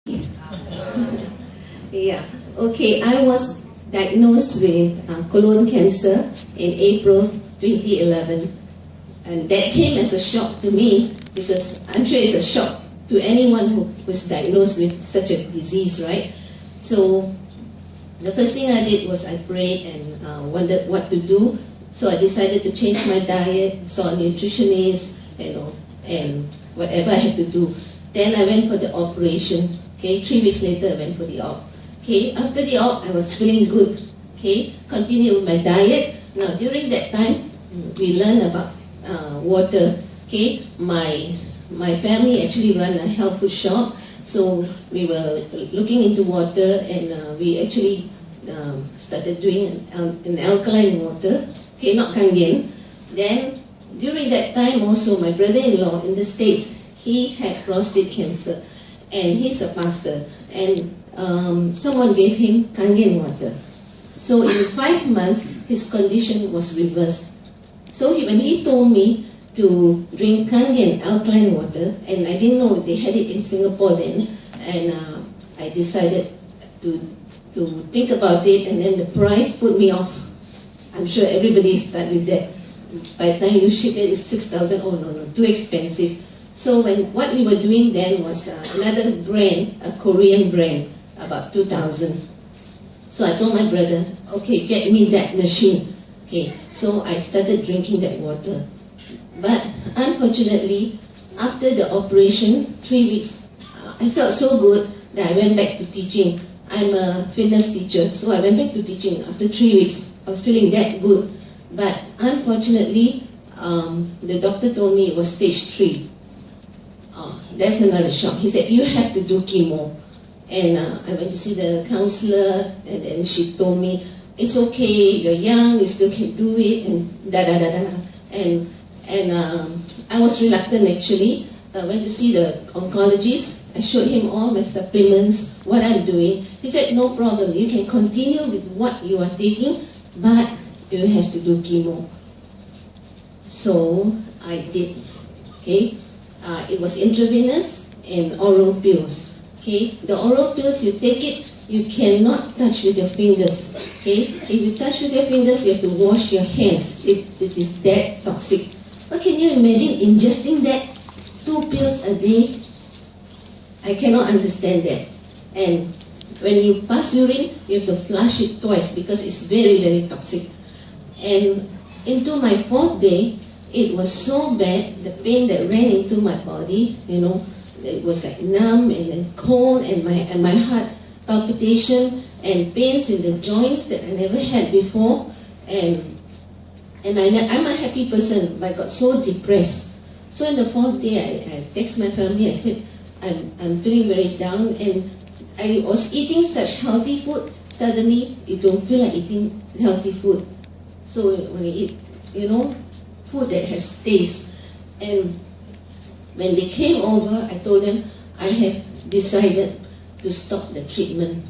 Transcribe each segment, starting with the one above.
Yeah, okay, I was diagnosed with colon cancer in April 2011, and that came as a shock to me because I'm sure it's a shock to anyone who was diagnosed with such a disease, right? So the first thing I did was I prayed and wondered what to do. So I decided to change my diet, saw a nutritionist, and whatever I had to do. Then I went for the operation. Okay, 3 weeks later I went for the op. Okay, after the op I was feeling good. Okay, continued with my diet. Now during that time we learned about water. Okay, my family actually run a health food shop, so we were looking into water, and we actually started doing an alkaline water. Okay, not kangen. Then during that time also my brother-in-law in the States, he had prostate cancer, and he's a pastor, and someone gave him kangen water. So in 5 months his condition was reversed. So when he told me to drink kangen alkaline water, and I didn't know they had it in Singapore then, and I decided to think about it, and then the price put me off. I'm sure everybody started with that. By the time you ship it, it's 6,000. Oh no, too expensive. So what we were doing then was another brand, a Korean brand, about 2,000. So I told my brother, okay, get me that machine. Okay, so I started drinking that water. But unfortunately, after the operation, 3 weeks, I felt so good that I went back to teaching. I'm a fitness teacher, so I went back to teaching after 3 weeks. I was feeling that good. But unfortunately, the doctor told me it was stage 3. That's another shock. He said, you have to do chemo. And I went to see the counselor, and then she told me, it's okay, you're young, you still can do it, and da-da-da-da. And I was reluctant actually. I went to see the oncologist. I showed him all my supplements, what I'm doing. He said, no problem, you can continue with what you are taking, but you have to do chemo. So I did. Okay, it was intravenous and oral pills. Okay, the oral pills, you take it, you cannot touch with your fingers. Okay, if you touch with your fingers, you have to wash your hands. It is that toxic. But can you imagine ingesting that 2 pills a day? I cannot understand that. And when you pass urine, you have to flush it twice because it's very, very toxic. And into my 4th day, it was so bad, the pain that ran into my body, it was like numb and then cold, and my heart palpitation and pains in the joints that I never had before. And I'm a happy person, but I got so depressed. So in the 4th day, I text my family. I said, I'm feeling very down, and I was eating such healthy food. Suddenly, you don't feel like eating healthy food. So when you eat, food that has taste. And when they came over, I told them, I have decided to stop the treatment.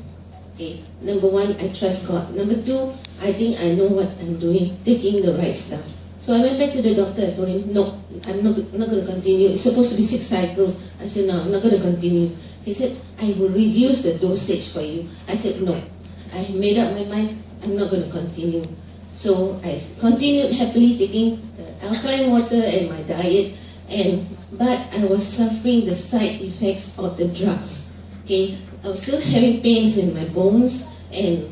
Okay. Number 1, I trust God. Number 2, I think I know what I'm doing, taking the right stuff. So I went back to the doctor. I told him, no, I'm not going to continue. It's supposed to be 6 cycles. I said, no, I'm not going to continue. He said, I will reduce the dosage for you. I said, no. I made up my mind, I'm not going to continue. So I continued happily taking the alkaline water and my diet, but I was suffering the side effects of the drugs. Okay, I was still having pains in my bones and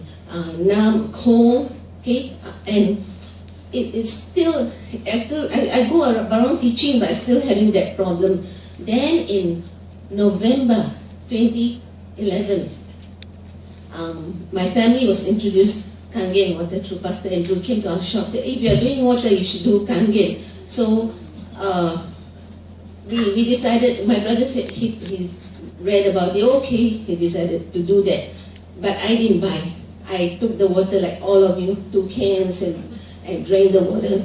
numb, cold. Okay, and it's still, I go around teaching, but I'm still having that problem. Then in November 2011, my family was introduced kangen water through Pastor Andrew. Came to our shop, said, if you are doing water, you should do kangen. So we decided, my brother said he read about it, okay, he decided to do that. But I didn't buy. I took the water like all of you, 2 cans, and drank the water.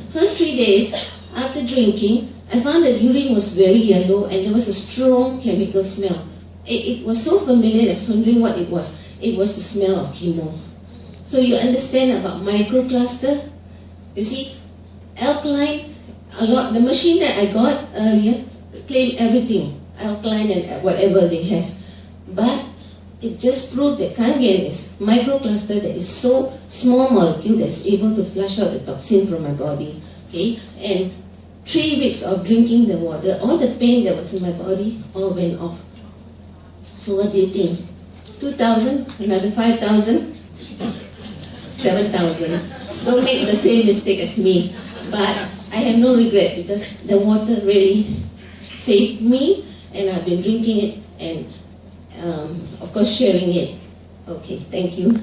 First 3 days after drinking, I found that urine was very yellow and there was a strong chemical smell. It was so familiar, I was wondering what it was. It was the smell of chemo. So you understand about microcluster? You see, alkaline, the machine that I got earlier claimed everything, alkaline and whatever they have. But it just proved that kangen is microcluster that is so small molecule that's able to flush out the toxin from my body. Okay, and 3 weeks of drinking the water, all the pain that was in my body all went off. So what do you think? 2,000, another 5,000, 7,000. Don't make the same mistake as me. But I have no regret because the water really saved me, and I've been drinking it and of course sharing it. Okay, thank you.